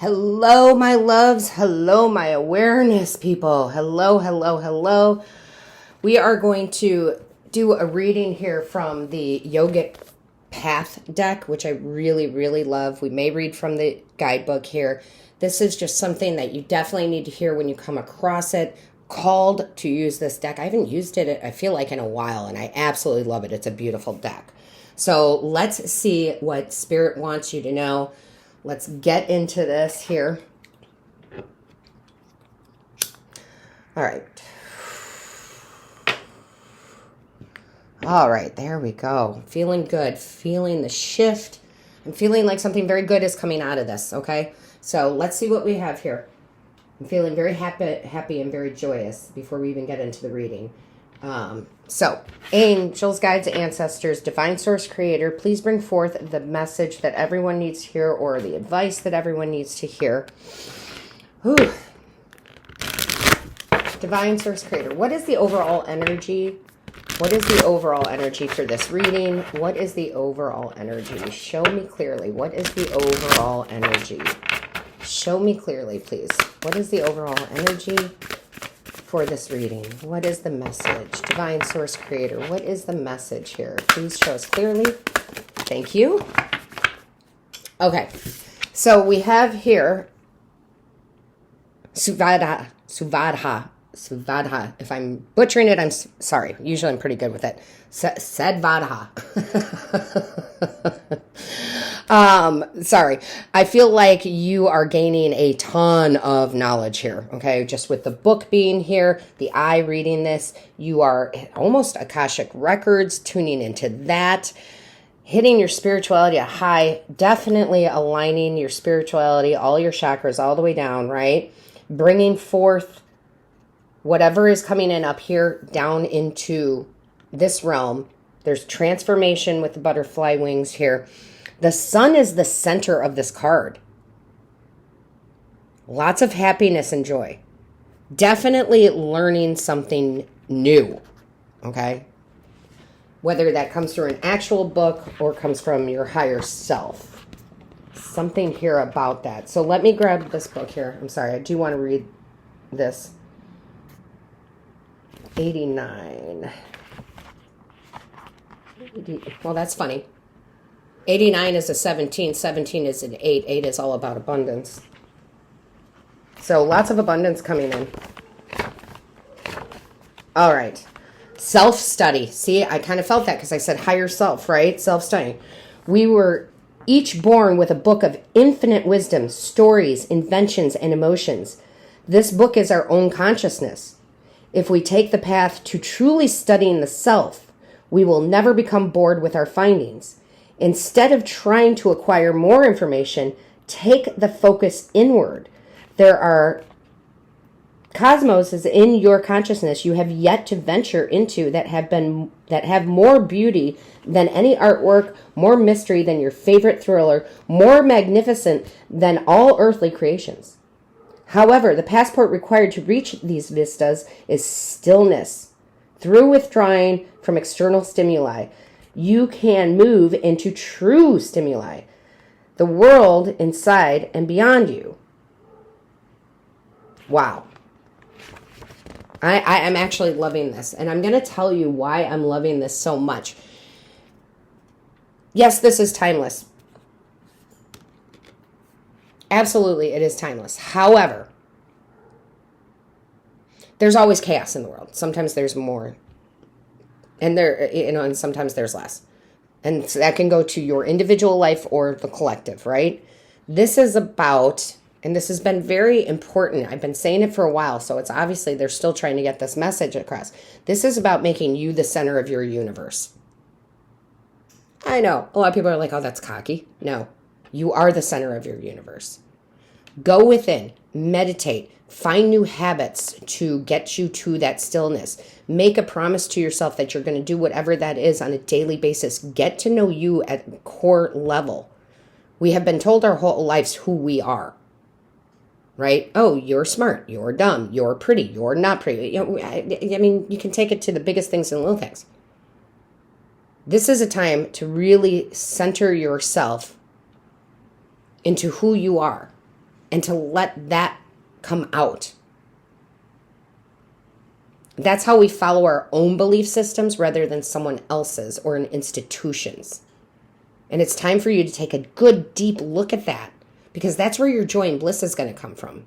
Hello, my loves. Hello, my awareness people. Hello, hello, hello. We are going to do a reading here from the Yogic Path deck, which I really, really love. We may read from the guidebook here. This is just something that you definitely need to hear when you come across it. Called to use this deck. I haven't used it, I feel like, in a while, and I absolutely love it. It's a beautiful deck. So let's see what Spirit wants you to know. Let's get into this here. All right. All right, there we go. Feeling good. Feeling the shift. I'm feeling like something very good is coming out of this, okay? So let's see what we have here. I'm feeling very happy and very joyous before we even get into the reading. So, angels, guides, ancestors, divine source creator, please bring forth the message that everyone needs to hear or the advice that everyone needs to hear. Whew. Divine source creator, what is the overall energy? What is the overall energy for this reading? What is the overall energy? Show me clearly. What is the overall energy? Show me clearly, please. What is the overall energy for this reading? What is the message? Divine source creator, what is the message here? Please show us clearly. Thank you. Okay, so we have here Suvadha. If I'm butchering it, I'm sorry. Usually I'm pretty good with it. Sadvadha. Sorry. I feel like you are gaining a ton of knowledge here, okay? Just with the book being here, the eye reading this, you are almost Akashic Records, tuning into that, hitting your spirituality a high, definitely aligning your spirituality, all your chakras all the way down, right? Bringing forth whatever is coming in up here down into this realm. There's transformation with the butterfly wings here. The sun is the center of this card. Lots of happiness and joy. Definitely learning something new, okay? Whether that comes through an actual book or comes from your higher self. Something here about that. So let me grab this book here. I'm sorry, I do want to read this. 89. Well, that's funny. 89 is a 17. 17 is an 8. 8 is all about abundance. So lots of abundance coming in. All right. Self-study. See, I kind of felt that because I said higher self, right? Self-study. We were each born with a book of infinite wisdom, stories, inventions, and emotions. This book is our own consciousness. If we take the path to truly studying the self, we will never become bored with our findings. Instead of trying to acquire more information, take the focus inward. There are cosmoses in your consciousness you have yet to venture into that have more beauty than any artwork, more mystery than your favorite thriller, more magnificent than all earthly creations. However, the passport required to reach these vistas is stillness. Through withdrawing from external stimuli, you can move into true stimuli, the world inside and beyond you. Wow. I'm actually loving this, and I'm going to tell you why I'm loving this so much. Yes, this is timeless. Absolutely, it is timeless. However, there's always chaos in the world. Sometimes there's more. And sometimes there's less. And so that can go to your individual life or the collective, right? This is about, and this has been very important. I've been saying it for a while, so it's obviously they're still trying to get this message across. This is about making you the center of your universe. I know. A lot of people are like, oh, that's cocky. No, you are the center of your universe. Go within, meditate, find new habits to get you to that stillness. Make a promise to yourself that you're going to do whatever that is on a daily basis. Get to know you at core level. We have been told our whole lives who we are, right? Oh, you're smart, you're dumb, you're pretty, you're not pretty. I mean, you can take it to the biggest things and little things. This is a time to really center yourself into who you are. and to let that come out. That's how we follow our own belief systems rather than someone else's or an institution's. And it's time for you to take a good, deep look at that, because that's where your joy and bliss is going to come from.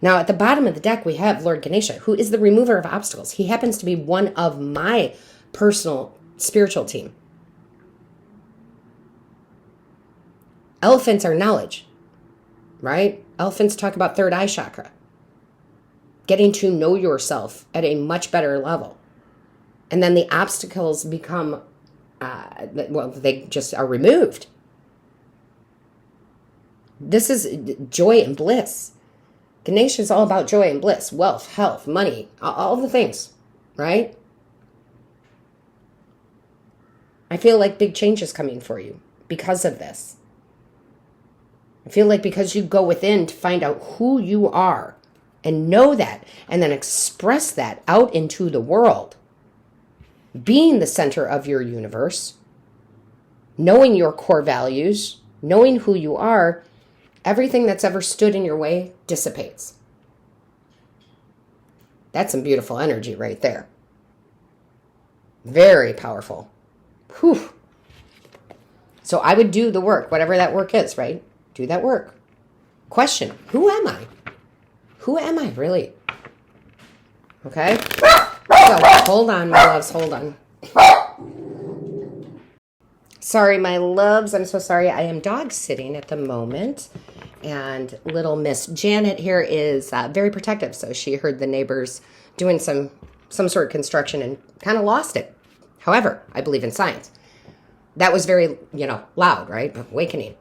Now, at the bottom of the deck, we have Lord Ganesha, who is the remover of obstacles. He happens to be one of my personal spiritual team. Elephants are knowledge, right? Elephants talk about third eye chakra. Getting to know yourself at a much better level. And then the obstacles become, they just are removed. This is joy and bliss. Ganesha is all about joy and bliss, wealth, health, money, all the things, right? I feel like big change is coming for you because of this. I feel like because you go within to find out who you are and know that and then express that out into the world, being the center of your universe, knowing your core values, knowing who you are, everything that's ever stood in your way dissipates. That's some beautiful energy right there. Very powerful. Whew. So I would do the work, whatever that work is, right? Do that work. Question, who am I? Who am I really? Okay? So hold on, my loves, hold on. Sorry, my loves, I'm so sorry. I am dog sitting at the moment. And little Miss Janet here is very protective. So she heard the neighbors doing some sort of construction and kind of lost it. However, I believe in science. That was very, loud, right? Awakening.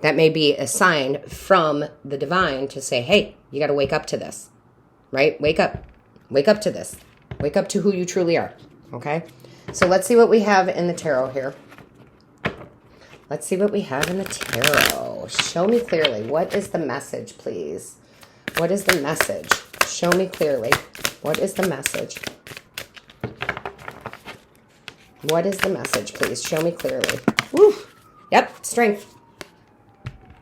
That may be a sign from the divine to say, hey, you got to wake up to this, right? Wake up. Wake up to this. Wake up to who you truly are, okay? So let's see what we have in the tarot here. Let's see what we have in the tarot. Show me clearly. What is the message, please? What is the message? Show me clearly. What is the message? What is the message, please? Show me clearly. Woo! Yep, strength.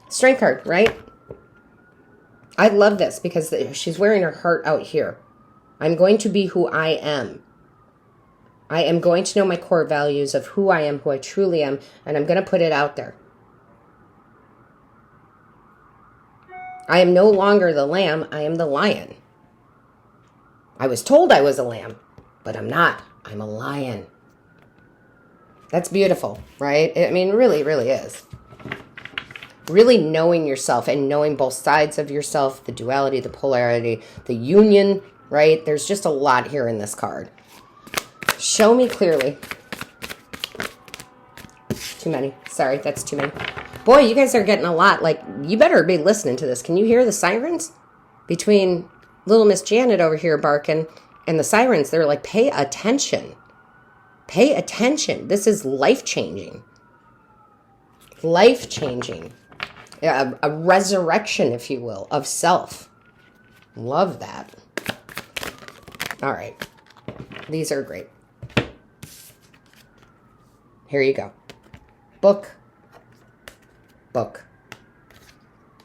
Strength card, right? I love this because she's wearing her heart out here. I'm going to be who I am. I am going to know my core values of who I am, who I truly am, and I'm going to put it out there. I am no longer the lamb, I am the lion. I was told I was a lamb, but I'm not. I'm a lion. That's beautiful, right? I mean, really, really is. Really knowing yourself and knowing both sides of yourself, the duality, the polarity, the union, right? There's just a lot here in this card. Show me clearly. Too many. Sorry, that's too many. Boy, you guys are getting a lot. Like, you better be listening to this. Can you hear the sirens? Between little Miss Janet over here barking and the sirens, they're like, pay attention. Pay attention. This is life-changing. Life-changing. A resurrection, if you will, of self. Love that. All right. These are great. Here you go. Book. Book.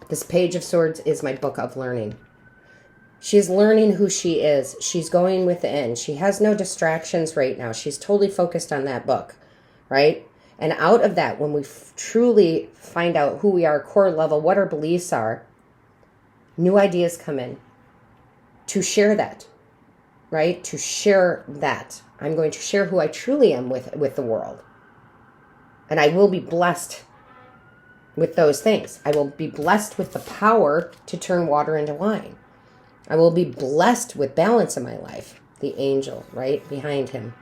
This Page of Swords is my book of learning. She's learning who she is. She's going within. She has no distractions right now. She's totally focused on that book, right? And out of that, when we truly find out who we are, core level, what our beliefs are, new ideas come in. To share that, right? To share that. I'm going to share who I truly am with the world. And I will be blessed with those things. I will be blessed with the power to turn water into wine. I will be blessed with balance in my life. The angel, right behind him.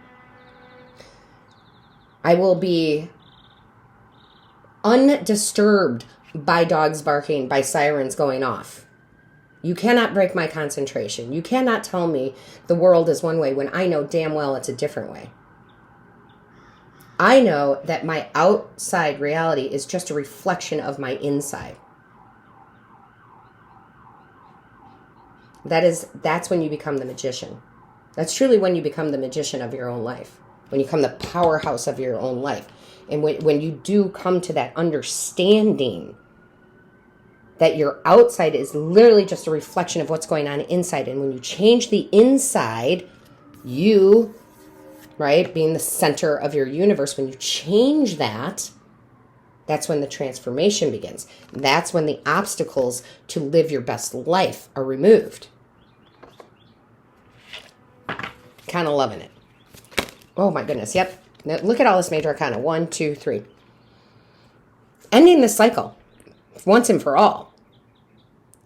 I will be undisturbed by dogs barking, by sirens going off. You cannot break my concentration. You cannot tell me the world is one way when I know damn well it's a different way. I know that my outside reality is just a reflection of my inside. That's when you become the magician. That's truly when you become the magician of your own life. When you become the powerhouse of your own life. And when you do come to that understanding that your outside is literally just a reflection of what's going on inside. And when you change the inside, you, right, being the center of your universe, when you change that, that's when the transformation begins. That's when the obstacles to live your best life are removed. Kind of loving it. Oh my goodness. Yep. Now look at all this major arcana. 1, 2, 3. Ending the cycle once and for all.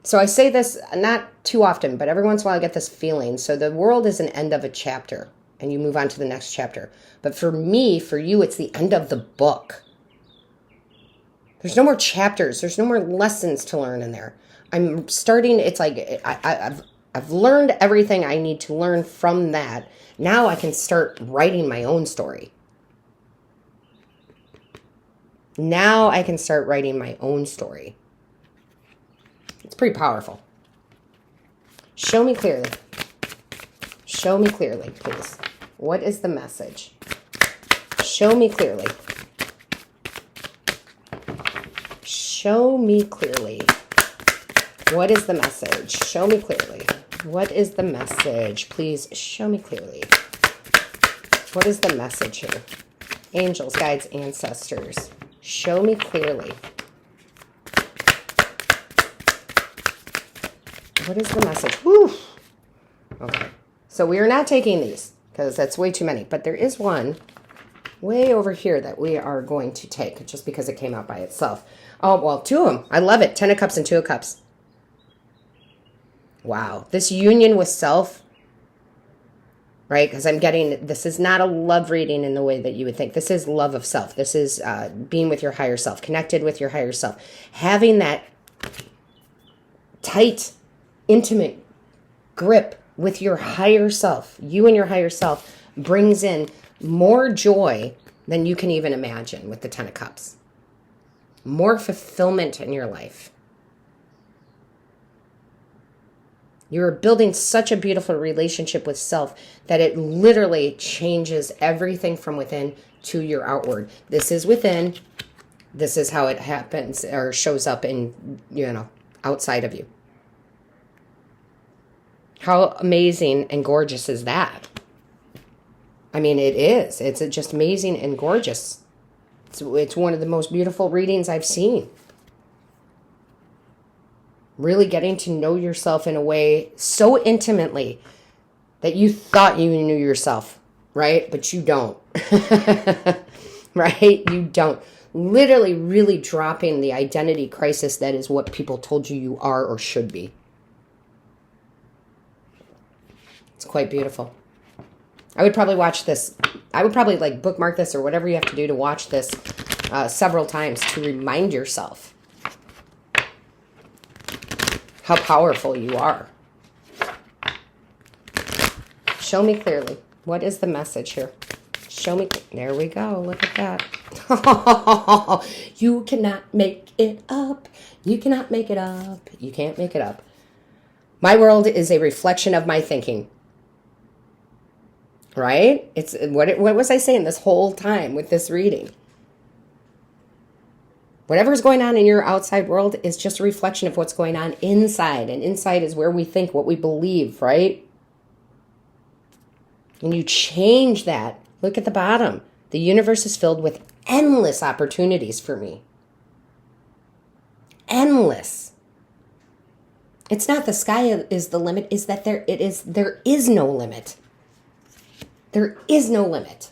So I say this not too often, but every once in a while I get this feeling. So the world is an end of a chapter and you move on to the next chapter. But for me, for you, it's the end of the book. There's no more chapters. There's no more lessons to learn in there. I'm starting, it's like I've learned everything I need to learn from that. Now I can start writing my own story. Now I can start writing my own story. It's pretty powerful. Show me clearly. Show me clearly, please. What is the message? Show me clearly. Show me clearly. What is the message? Show me clearly. What is the message? Please show me clearly. What is the message here? Angels, guides, ancestors. Show me clearly. What is the message? Whew. Okay. So we are not taking these because that's way too many. But there is one way over here that we are going to take just because it came out by itself. Oh, well, 2 of them. I love it. 10 of Cups and 2 of Cups. Wow. This union with self, right? Because I'm getting, this is not a love reading in the way that you would think. This is love of self. This is being with your higher self, connected with your higher self. Having that tight, intimate grip with your higher self, you and your higher self, brings in more joy than you can even imagine with the 10 of Cups. More fulfillment in your life. You're building such a beautiful relationship with self that it literally changes everything from within to your outward. This is within. This is how it happens or shows up in, outside of you. How amazing and gorgeous is that? I mean, it is. It's just amazing and gorgeous. It's one of the most beautiful readings I've seen. Really getting to know yourself in a way so intimately that you thought you knew yourself, right? But you don't. Right? You don't. Literally really dropping the identity crisis that is what people told you are or should be. It's quite beautiful. I would probably watch this. I would probably bookmark this or whatever you have to do to watch this several times to remind yourself how powerful you are. Show me clearly. What is the message here? Show me. There we go. Look at that. You cannot make it up. You cannot make it up. You can't make it up. My world is a reflection of my thinking. Right? It's what was I saying this whole time with this reading? Whatever's going on in your outside world is just a reflection of what's going on inside. And inside is where we think, what we believe, right? And you change that. Look at the bottom. The universe is filled with endless opportunities for me. Endless. It's not the sky is the limit, is that there is no limit. There is no limit.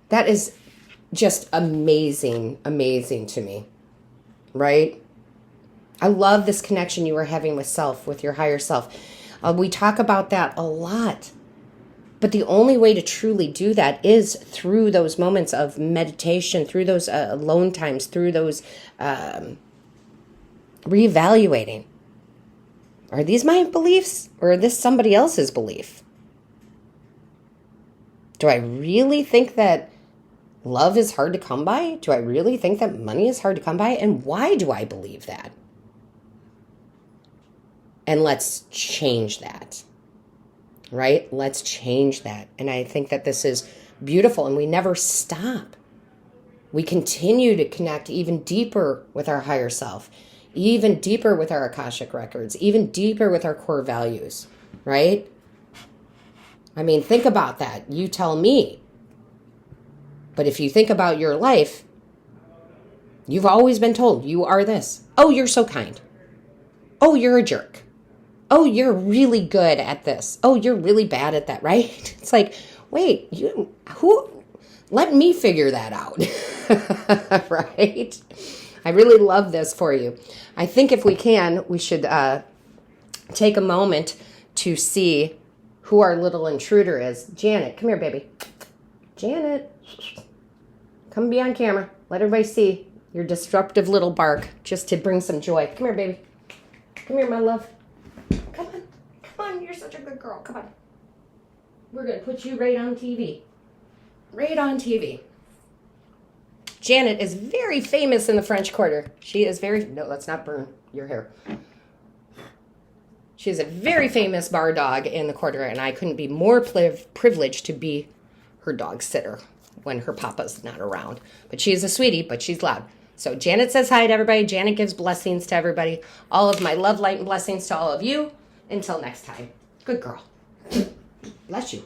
That is just amazing, amazing to me, right? I love this connection you are having with self, with your higher self. We talk about that a lot. But the only way to truly do that is through those moments of meditation, through those alone times, through those reevaluating. Are these my beliefs or is this somebody else's belief? Do I really think that love is hard to come by? Do I really think that money is hard to come by? And why do I believe that? And let's change that, right? Let's change that. And I think that this is beautiful and we never stop. We continue to connect even deeper with our higher self. even deeper with our Akashic records, even deeper with our core values, right? I mean, think about that. You tell me. But if you think about your life, you've always been told you are this. Oh, you're so kind. Oh, you're a jerk. Oh, you're really good at this. Oh, you're really bad at that, right? It's like, wait, let me figure that out. Right? I really love this for you. I think if we can, we should take a moment to see who our little intruder is. Janet, come here, baby. Janet, come be on camera. Let everybody see your disruptive little bark just to bring some joy. Come here, baby. Come here, my love. Come on, you're such a good girl. Come on. We're going to put you right on TV. Right on TV. Janet is very famous in the French Quarter. She is no, let's not burn your hair. She is a very famous bar dog in the Quarter, and I couldn't be more privileged to be her dog sitter when her papa's not around. But she is a sweetie, but she's loud. So Janet says hi to everybody. Janet gives blessings to everybody. All of my love, light, and blessings to all of you. Until next time. Good girl. Bless you.